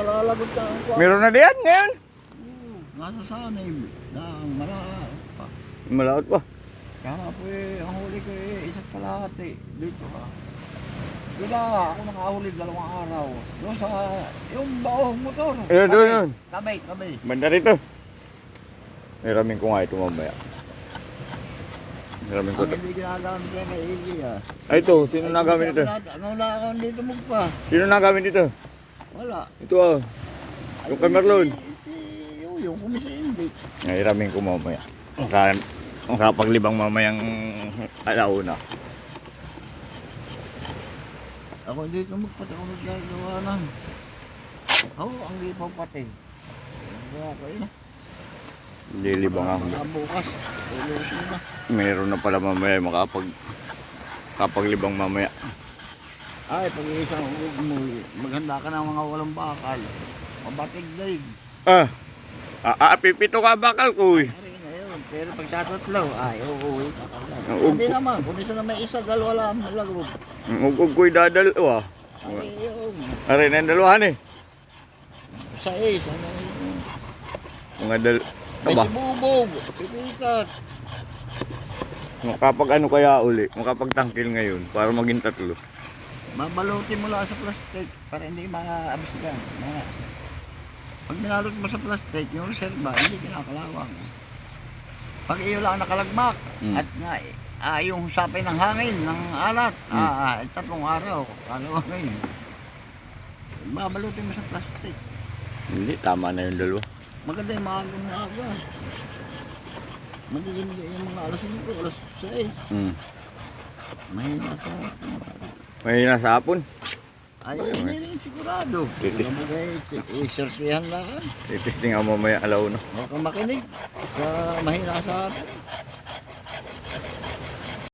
nalalagot ka ang kuwan. Meron na diyan ngayon. Nasa sanib. Malaot pa. Malaot pa. Kaya po ang huli ko isa't kalahati. Dito ha. Doon ako nakahuli 2 araw. Doon sa yung baong motor. Doon. Kabay. Banda rito. Hiramin ko nga ito mamaya. Hiramin ko Ang ito. hindi ginagamit yan kay Iggy ah. Ay ito, sino nagamit ito? Wala ako dito magpa. Sino nagamit ito? Wala. Ito ah. Yung kay Marlon. Si Yung kumisi hindi. Hiramin ko mamaya. Makapaglibang mamayang alauna. Ako dito magpati ako naggagawa ng. Ang lipaw pati. Kaya ko yun. Lilibang ako. Bukas. Ulusin na. Meron na pala mamaya kapaglibang mamaya. Ay, pag isang ugog mo, maghanda ka ng mga walang bakal. Mabatig daig. Pipito ka bakal ko eh. Ari na yun. Pero pag tatatlaw, ay, uuwi ka ka lang. Ug- Hindi naman, kung isa na may isa, wala ang lagro. Ug ko'y dadalawa. Ay, yung, Aray na yung dalawahan eh. sa isa na yun. Mga May ba? sibubog, pipikat. Makapag ano kaya uli? Makapagtangkil ngayon para maging 3. Babalutin mo lang sa plastic para hindi maaabisgan. Pag binalot mo sa plastic, yung reserva, hindi kinakalawang. Pag iyo lang nakalagmak, at nga, yung sapay ng hangin, ng alat, 3 araw, kalawangin. Babalutin mo sa plastic. Hindi, tama na yung dalawa. Maganda yung maaga. Madidinig yung mga alas 5, alas 6. Mahina sa Mahina sa hapon. ay, hindi rin sigurado. Titis. Isertihan lang. Titisting ako mamaya alauna. Huwag kang makinig sa mahina sa hapon.